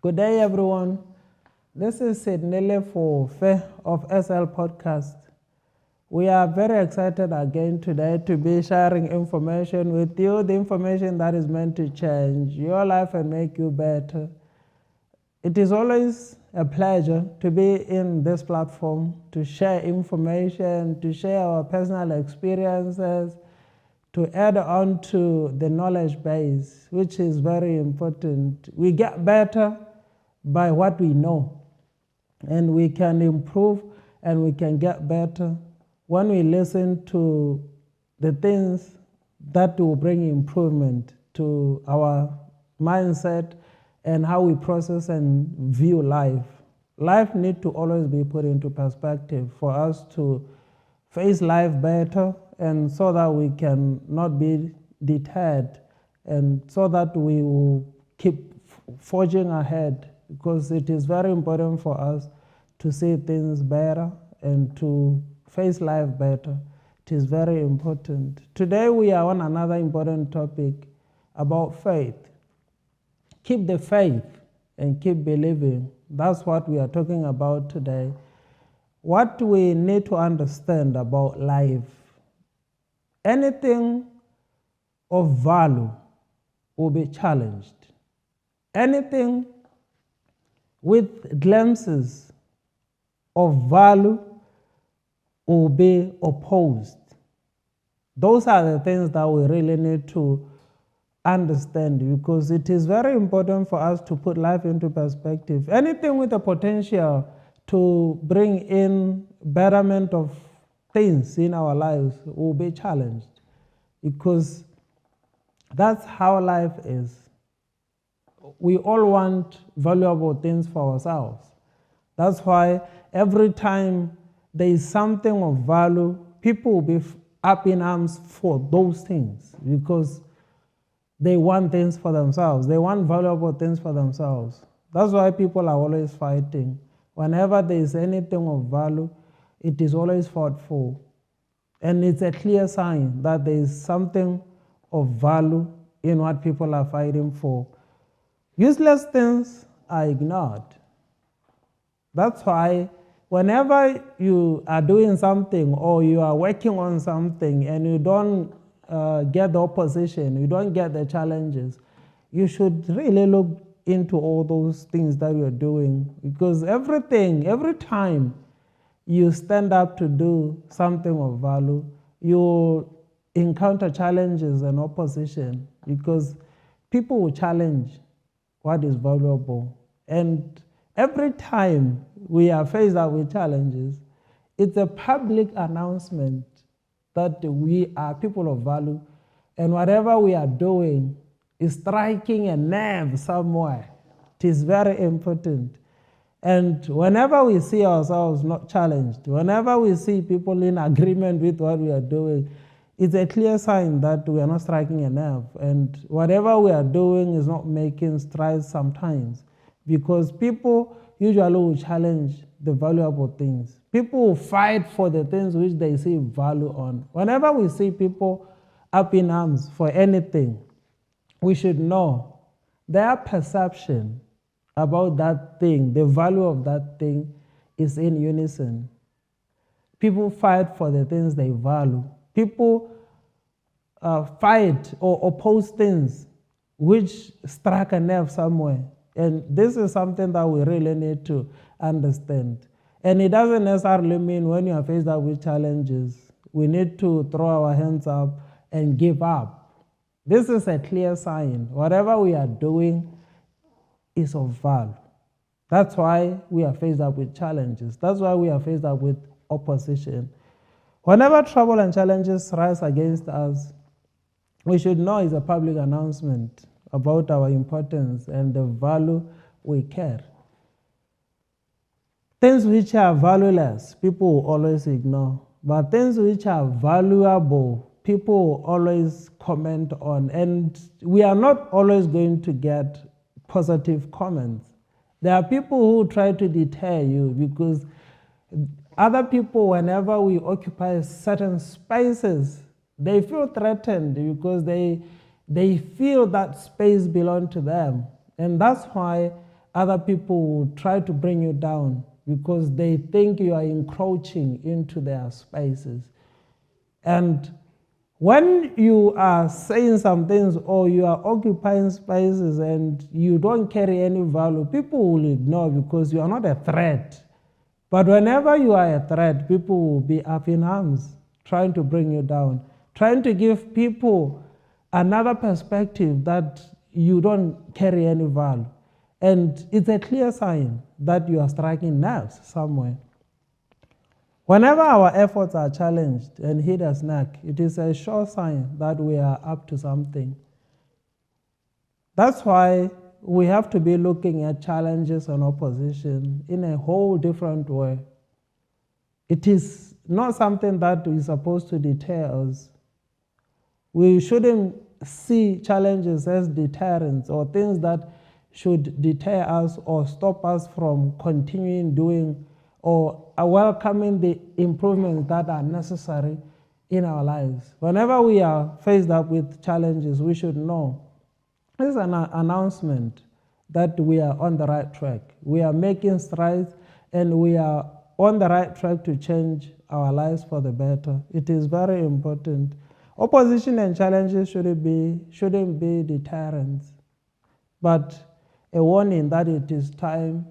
Good day, everyone. This is Sidney Fofe of SL Podcast. We are very excited again today to be sharing information with you, the information that is meant to change your life and make you better. It is always a pleasure to be in this platform, to share information, to share our personal experiences, to add on to the knowledge base, which is very important. We get better by what we know, and we can improve and we can get better when we listen to the things that will bring improvement to our mindset and how we process and view life. Life needs to always be put into perspective for us to face life better, and so that we can not be deterred, and so that we will keep forging ahead, because it is very important for us to see things better and to face life better. It is very important. Today we are on another important topic about faith. Keep the faith and keep believing. That's what we are talking about today. What we need to understand about life. Anything of value will be challenged. Anything with glimpses of value will be opposed. Those are the things that we really need to understand, because it is very important for us to put life into perspective. Anything with the potential to bring in betterment of things in our lives will be challenged, because that's how life is. We all want valuable things for ourselves. That's why every time there is something of value, people will be up in arms for those things, because they want things for themselves. They want valuable things for themselves. That's why people are always fighting. Whenever there is anything of value, it is always fought for. And it's a clear sign that there is something of value in what people are fighting for. Useless things are ignored. That's why whenever you are doing something or you are working on something and you don't get the opposition, you don't get the challenges, you should really look into all those things that you're doing, because every time you stand up to do something of value, you encounter challenges and opposition, because people will challenge what is valuable. And every time we are faced with challenges, it's a public announcement that we are people of value, and whatever we are doing is striking a nerve somewhere. It is very important. And whenever we see ourselves not challenged, whenever we see people in agreement with what we are doing, it's a clear sign that we are not striking a nerve. And whatever we are doing is not making strides sometimes, because people usually will challenge the valuable things. People will fight for the things which they see value on. Whenever we see people up in arms for anything, we should know their perception about that thing, the value of that thing, is in unison. People fight for the things they value. People fight or oppose things which strike a nerve somewhere. And this is something that we really need to understand. And it doesn't necessarily mean when you are faced with challenges, we need to throw our hands up and give up. This is a clear sign. Whatever we are doing is of value. That's why we are faced up with challenges. That's why we are faced up with opposition. Whenever trouble and challenges rise against us, we should know it's a public announcement about our importance and the value we carry. Things which are valueless, people will always ignore. But things which are valuable, people will always comment on. And we are not always going to get positive comments. There are people who try to deter you, because other people, whenever we occupy certain spaces, they feel threatened, because they feel that space belongs to them. And that's why other people will try to bring you down because they think you are encroaching into their spaces. And when you are saying some things or you are occupying spaces and you don't carry any value, people will ignore because you are not a threat. But whenever you are a threat, people will be up in arms, trying to bring you down, trying to give people another perspective that you don't carry any value. And it's a clear sign that you are striking nerves somewhere. Whenever our efforts are challenged and hit a snag, it is a sure sign that we are up to something. That's why we have to be looking at challenges and opposition in a whole different way. It is not something that is supposed to deter us. We shouldn't see challenges as deterrents or things that should deter us or stop us from continuing doing or welcoming the improvements that are necessary in our lives. Whenever we are faced up with challenges, we should know this is an announcement that we are on the right track. We are making strides and we are on the right track to change our lives for the better. It is very important. Opposition and challenges shouldn't be deterrents, but a warning that it is time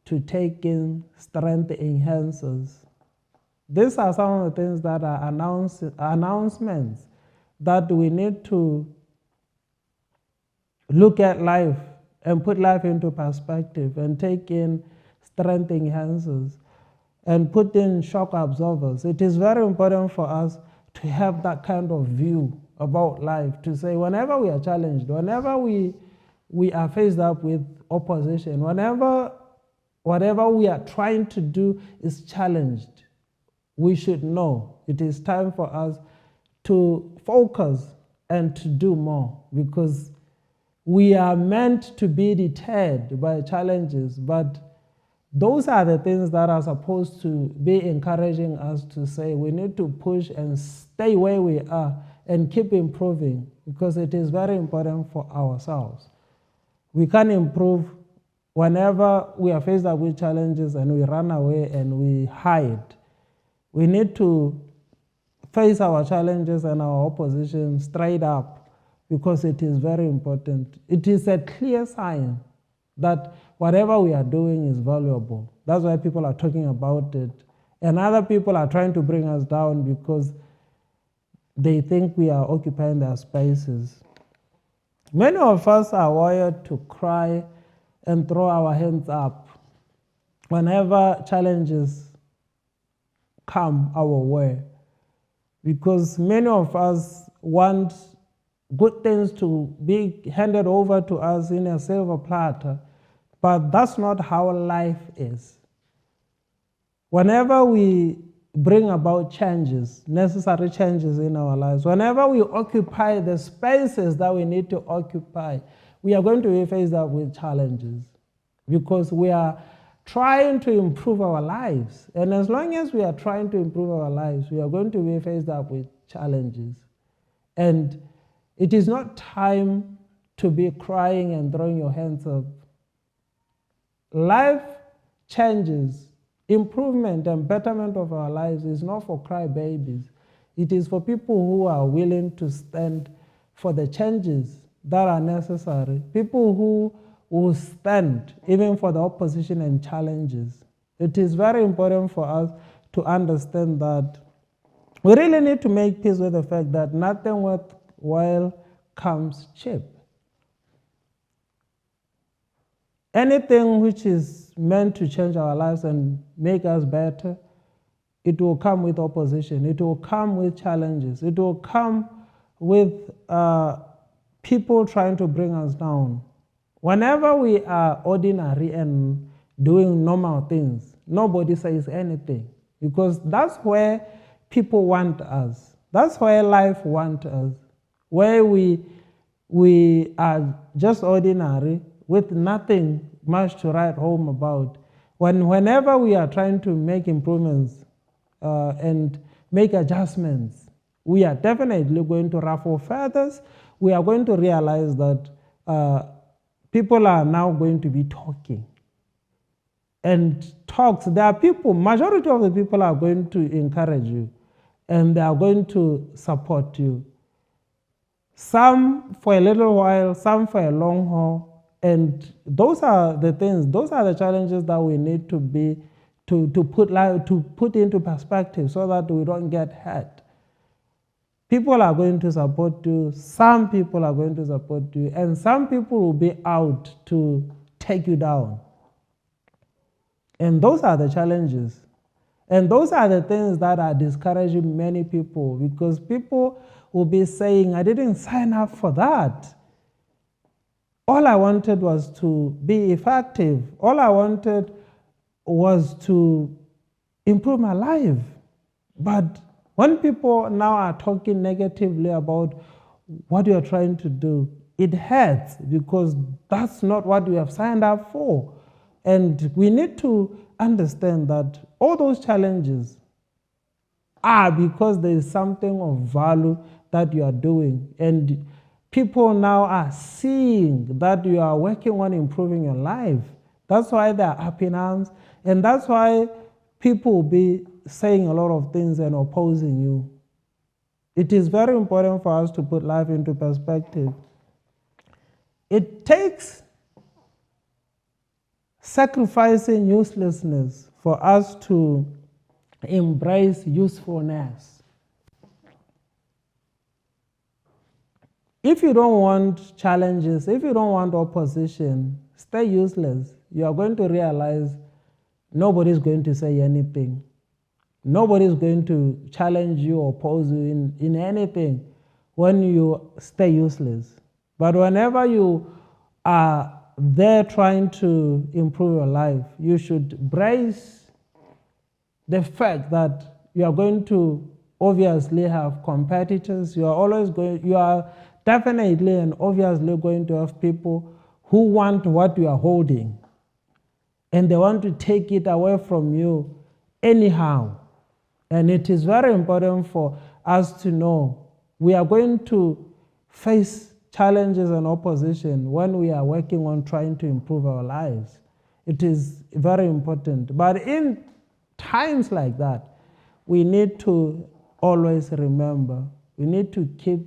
to take in strength enhancers. These are some of the things that are announcements that we need to look at life and put life into perspective and take in strength enhancers and put in shock absorbers. It is very important for us to have that kind of view about life, to say whenever we are challenged, whenever we are faced up with opposition, whatever we are trying to do is challenged, we should know it is time for us to focus and to do more, because we are meant to be deterred by challenges, but those are the things that are supposed to be encouraging us to say we need to push and stay where we are and keep improving, because it is very important for ourselves. We can improve whenever we are faced up with challenges and we run away and we hide. We need to face our challenges and our opposition straight up, because it is very important. It is a clear sign that whatever we are doing is valuable. That's why people are talking about it. And other people are trying to bring us down because they think we are occupying their spaces. Many of us are wired to cry and throw our hands up whenever challenges come our way, because many of us want good things to be handed over to us in a silver platter, but that's not how life is. Whenever we bring about changes, necessary changes in our lives, whenever we occupy the spaces that we need to occupy, we are going to be faced up with challenges, because we are trying to improve our lives. And as long as we are trying to improve our lives, we are going to be faced up with challenges. And it is not time to be crying and throwing your hands up. Life changes, improvement and betterment of our lives is not for crybabies. It is for people who are willing to stand for the changes that are necessary, people who will stand even for the opposition and challenges. It is very important for us to understand that we really need to make peace with the fact that nothing worthwhile comes cheap. Anything which is meant to change our lives and make us better, it will come with opposition. It will come with challenges. It will come with people trying to bring us down. Whenever we are ordinary and doing normal things, nobody says anything, because that's where people want us. That's where life wants us, where we are just ordinary with nothing much to write home about. Whenever we are trying to make improvements and make adjustments, we are definitely going to ruffle feathers. We are going to realize that people are now going to be talking. And talks, there are people, majority of the people are going to encourage you and they are going to support you. Some for a little while, some for a long haul. And those are the things, those are the challenges that we need to be, to put into perspective so that we don't get hurt. People are going to support you, some people are going to support you, and some people will be out to take you down. And those are the challenges. And those are the things that are discouraging many people, because people will be saying, I didn't sign up for that. All I wanted was to be effective. All I wanted was to improve my life. But when people now are talking negatively about what you are trying to do, it hurts, because that's not what we have signed up for. And we need to understand that all those challenges are because there is something of value that you are doing. And people now are seeing that you are working on improving your life. That's why they are up in arms. And that's why people will be saying a lot of things and opposing you. It is very important for us to put life into perspective. It takes sacrificing uselessness for us to embrace usefulness. If you don't want challenges, if you don't want opposition, stay useless. You are going to realize nobody's going to say anything. Nobody's going to challenge you or oppose you in anything when you stay useless. But whenever you are there trying to improve your life, you should brace the fact that you are going to obviously have competitors. You are definitely and obviously going to have people who want what you are holding, and they want to take it away from you anyhow. And it is very important for us to know we are going to face challenges and opposition when we are working on trying to improve our lives. It is very important. But in times like that, we need to always remember, we need to keep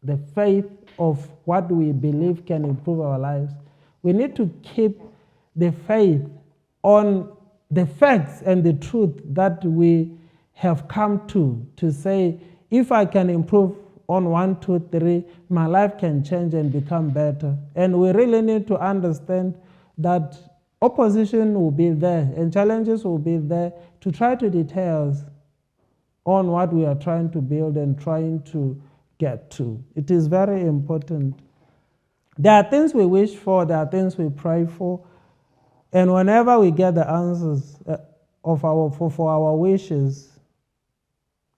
the faith of what we believe can improve our lives. We need to keep the faith on the facts and the truth that we have come to say, if I can improve on 1, 2, 3, my life can change and become better. And we really need to understand that opposition will be there and challenges will be there to try to deter us on what we are trying to build and trying to get to. It is very important. There are things we wish for, there are things we pray for, and whenever we get the answers for our wishes,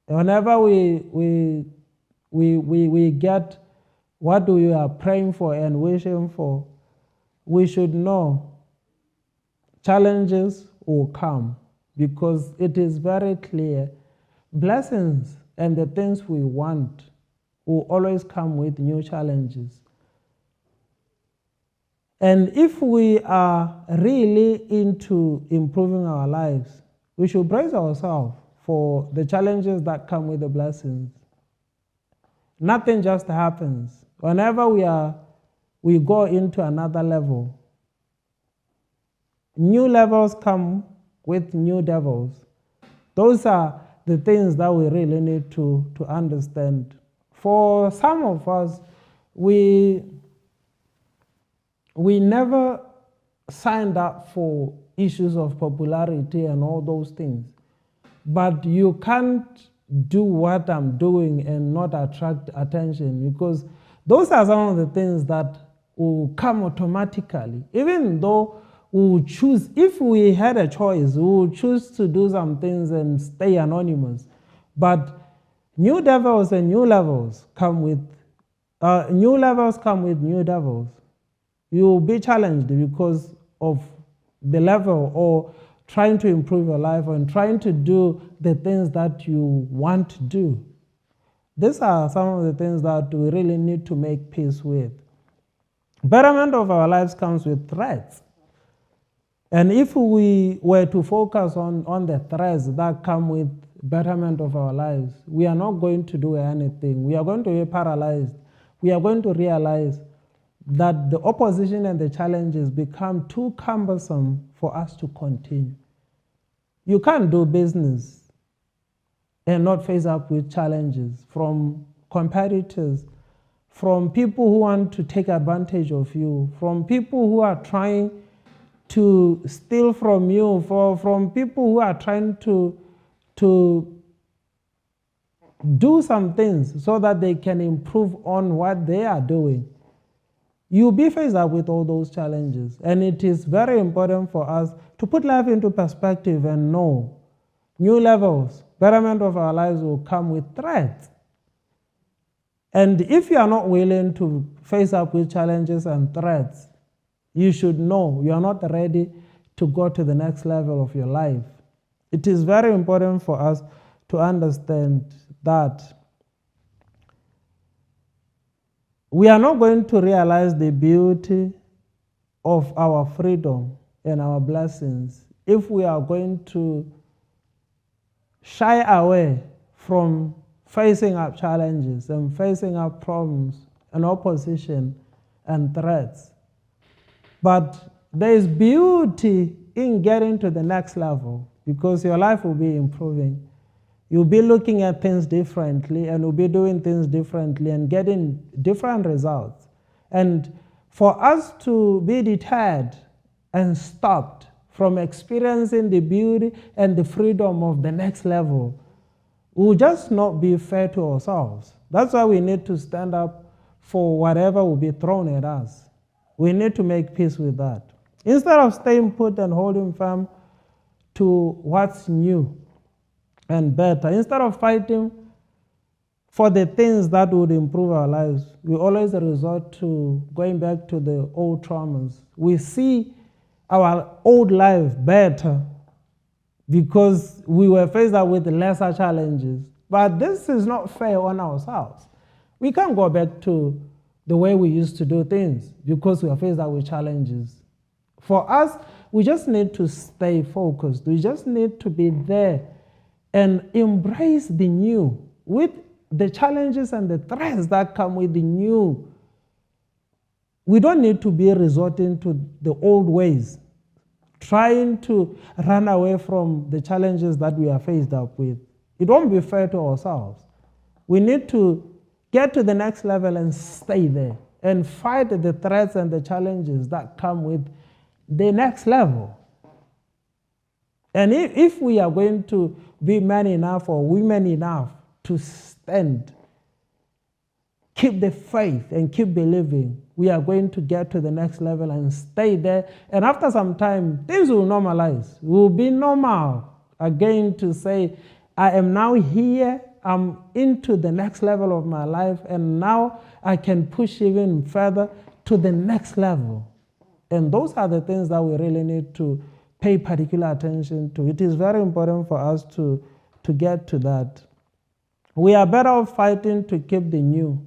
whenever we get what we are praying for and wishing for, we should know challenges will come, because it is very clear blessings and the things we want will always come with new challenges. And if we are really into improving our lives, we should brace ourselves for the challenges that come with the blessings. Nothing just happens. Whenever we go into another level, new levels come with new devils. Those are the things that we really need to understand. For some of us, we never signed up for issues of popularity and all those things. But you can't do what I'm doing and not attract attention, because those are some of the things that will come automatically. Even though we would choose, if we had a choice, we would choose to do some things and stay anonymous. But new devils and new levels come with new devils. You will be challenged because of the level or trying to improve your life and trying to do the things that you want to do. These are some of the things that we really need to make peace with. Betterment of our lives comes with threats. And if we were to focus on the threats that come with betterment of our lives, we are not going to do anything. We are going to be paralyzed. We are going to realize that the opposition and the challenges become too cumbersome for us to continue. You can't do business and not face up with challenges from competitors, from people who want to take advantage of you, from people who are trying to steal from you, from people who are trying to do some things so that they can improve on what they are doing. You'll be faced up with all those challenges. And it is very important for us to put life into perspective and know new levels, betterment of our lives will come with threats. And if you are not willing to face up with challenges and threats, you should know you are not ready to go to the next level of your life. It is very important for us to understand that we are not going to realize the beauty of our freedom and our blessings if we are going to shy away from facing up challenges and facing up problems and opposition and threats. But there is beauty in getting to the next level because your life will be improving. You'll be looking at things differently and you'll be doing things differently and getting different results. And for us to be deterred and stopped from experiencing the beauty and the freedom of the next level will just not be fair to ourselves. That's why we need to stand up for whatever will be thrown at us. We need to make peace with that. Instead of staying put and holding firm to what's new and better, instead of fighting for the things that would improve our lives, we always resort to going back to the old traumas. We see our old life better because we were faced with lesser challenges. But this is not fair on ourselves. We can't go back to the way we used to do things because we are faced with challenges. For us, we just need to stay focused. We just need to be there and embrace the new with the challenges and the threats that come with the new. We don't need to be resorting to the old ways, trying to run away from the challenges that we are faced up with. It won't be fair to ourselves. We need to get to the next level and stay there and fight the threats and the challenges that come with the next level. And if we are going to be men enough or women enough to stand, keep the faith and keep believing, we are going to get to the next level and stay there. And after some time, things will normalize. It will be normal again to say, I am now here, I'm into the next level of my life, and now I can push even further to the next level. And those are the things that we really need to pay particular attention to. It is very important for us to get to that. We are better off fighting to keep the new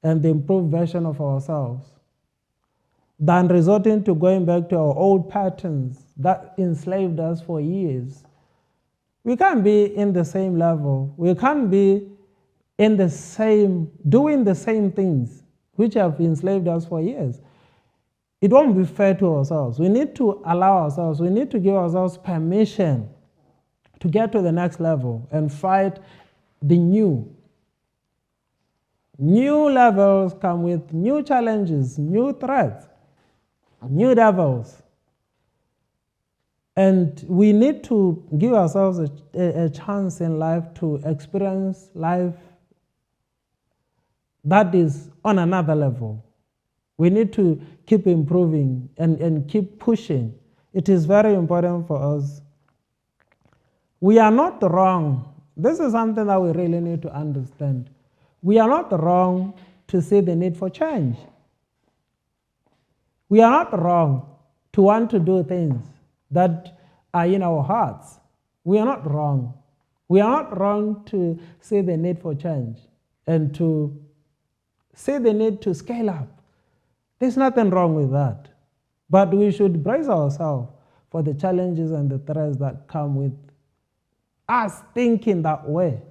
and the improved version of ourselves than resorting to going back to our old patterns that enslaved us for years. We can't be in the same level. We can't be in the same, doing the same things which have enslaved us for years. It won't be fair to ourselves. We need to allow ourselves, we need to give ourselves permission to get to the next level and fight the new. New levels come with new challenges, new threats, new devils. And we need to give ourselves a chance in life to experience life that is on another level. We need to keep improving and keep pushing. It is very important for us. We are not wrong. This is something that we really need to understand. We are not wrong to see the need for change. We are not wrong to want to do things that are in our hearts. We are not wrong. We are not wrong to see the need for change and to see the need to scale up There's nothing wrong with that. But we should brace ourselves for the challenges and the threats that come with us thinking that way.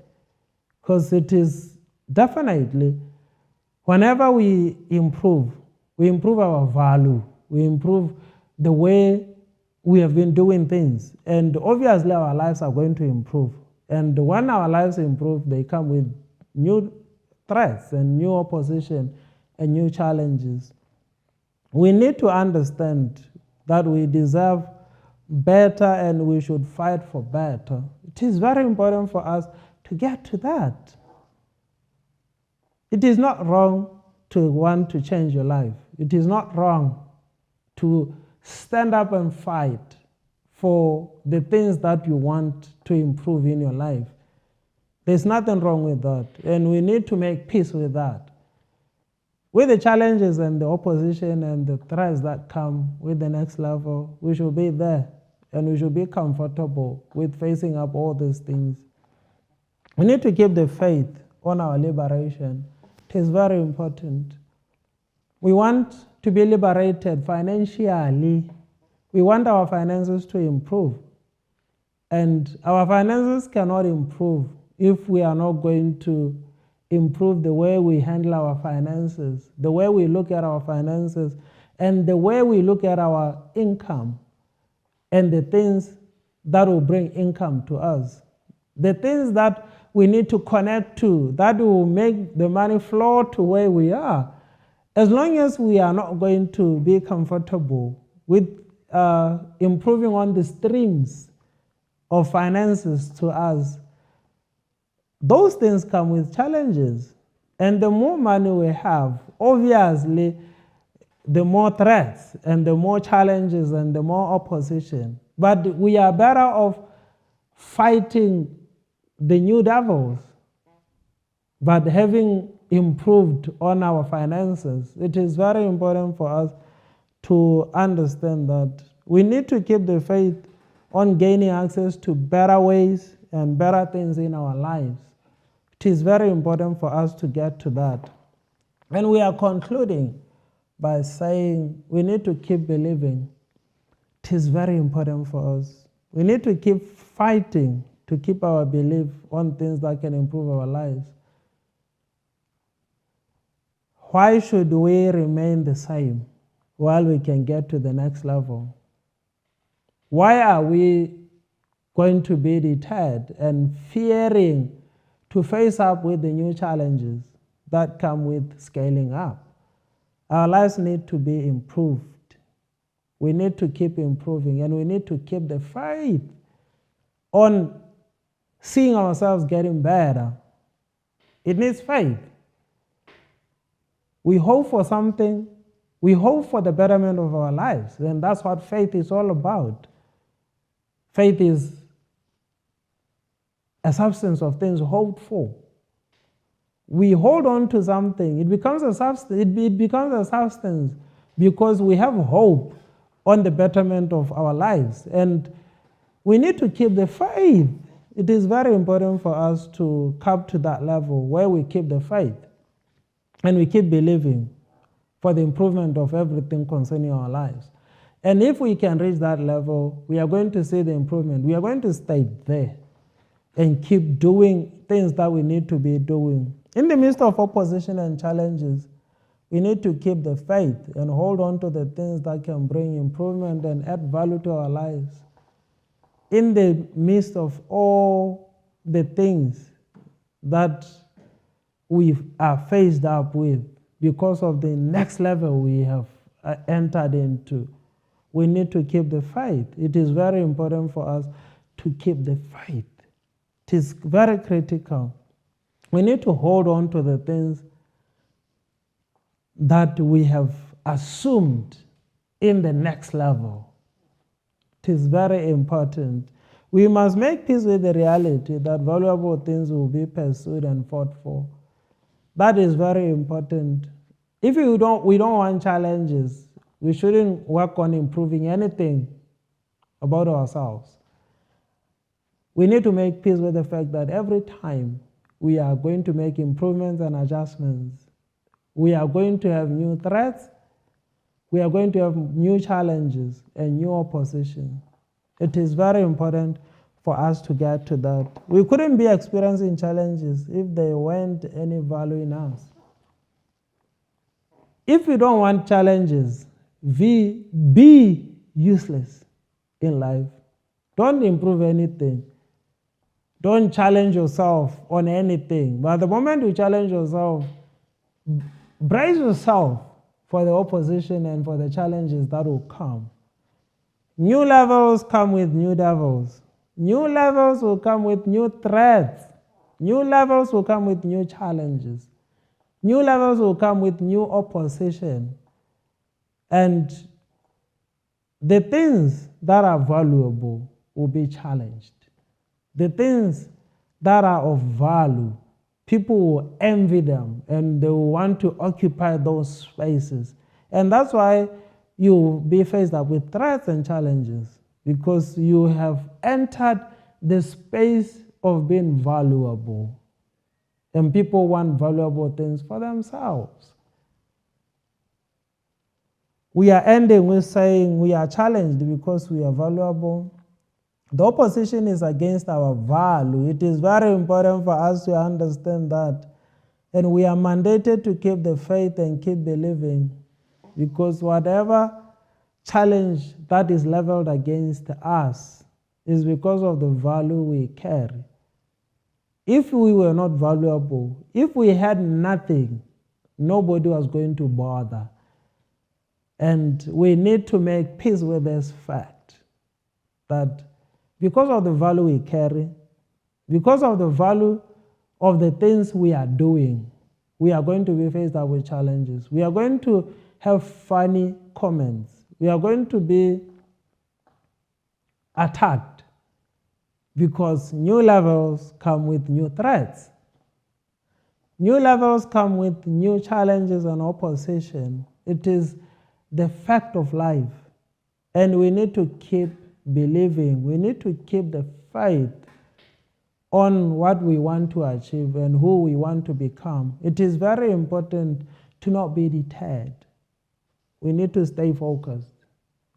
Because it is definitely, whenever we improve our value, we improve the way we have been doing things. And obviously our lives are going to improve. And when our lives improve, they come with new threats and new opposition and new challenges. We need to understand that we deserve better and we should fight for better. It is very important for us to get to that. It is not wrong to want to change your life. It is not wrong to stand up and fight for the things that you want to improve in your life. There's nothing wrong with that. And we need to make peace with that. With the challenges and the opposition and the threats that come with the next level, we should be there and we should be comfortable with facing up all these things. We need to keep the faith on our liberation. It is very important. We want to be liberated financially. We want our finances to improve. And our finances cannot improve if we are not going to improve the way we handle our finances, the way we look at our finances, and the way we look at our income and the things that will bring income to us. The things that we need to connect to, that will make the money flow to where we are. As long as we are not going to be comfortable with improving on the streams of finances to us, those things come with challenges. And the more money we have, obviously, the more threats and the more challenges and the more opposition. But we are better off fighting the new devils. But having improved on our finances, it is very important for us to understand that we need to keep the faith on gaining access to better ways and better things in our lives. It is very important for us to get to that. And we are concluding by saying we need to keep believing. It is very important for us. We need to keep fighting to keep our belief on things that can improve our lives. Why should we remain the same while we can get to the next level? Why are we going to be deterred and fearing to face up with the new challenges that come with scaling up? Our lives need to be improved. We need to keep improving, and we need to keep the faith on seeing ourselves getting better. It needs faith. We hope for something. We hope for the betterment of our lives, and that's what faith is all about. Faith is a substance of things hoped for. We hold on to something. It becomes a substance. It becomes a substance because we have hope on the betterment of our lives, and we need to keep the faith. It is very important for us to come to that level where we keep the faith and we keep believing for the improvement of everything concerning our lives. And if we can reach that level, we are going to see the improvement. We are going to stay there and keep doing things that we need to be doing. In the midst of opposition and challenges, we need to keep the faith and hold on to the things that can bring improvement and add value to our lives. In the midst of all the things that we are faced up with because of the next level we have entered into, we need to keep the faith. It is very important for us to keep the faith. It is very critical. We need to hold on to the things that we have assumed in the next level. It is very important. We must make peace with the reality that valuable things will be pursued and fought for. That is very important. If we don't want challenges, we shouldn't work on improving anything about ourselves. We need to make peace with the fact that every time we are going to make improvements and adjustments, we are going to have new threats we are going to have new challenges and new opposition. It is very important for us to get to that. We couldn't be experiencing challenges if there weren't any value in us. If you don't want challenges, be useless in life. Don't improve anything. Don't challenge yourself on anything. But the moment you challenge yourself, brace yourself for the opposition and for the challenges that will come. New levels come with new devils. New levels will come with new threats. New levels will come with new challenges. New levels will come with new opposition. And the things that are valuable will be challenged. The things that are of value, people will envy them and they will want to occupy those spaces. And that's why you'll be faced up with threats and challenges, because you have entered the space of being valuable. And people want valuable things for themselves. We are ending with saying we are challenged because we are valuable. The opposition is against our value. It is very important for us to understand that. And we are mandated to keep the faith and keep believing, because whatever challenge that is leveled against us is because of the value we carry. If we were not valuable, if we had nothing, nobody was going to bother. And we need to make peace with this fact that because of the value we carry, because of the value of the things we are doing, we are going to be faced up with challenges. We are going to have funny comments. We are going to be attacked, because new levels come with new threats. New levels come with new challenges and opposition. It is the fact of life. And we need to keep believing. We need to keep the faith on what we want to achieve and who we want to become. It is very important to not be deterred. We need to stay focused.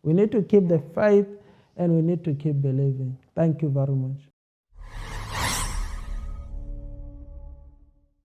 We need to keep the faith and we need to keep believing. Thank you very much.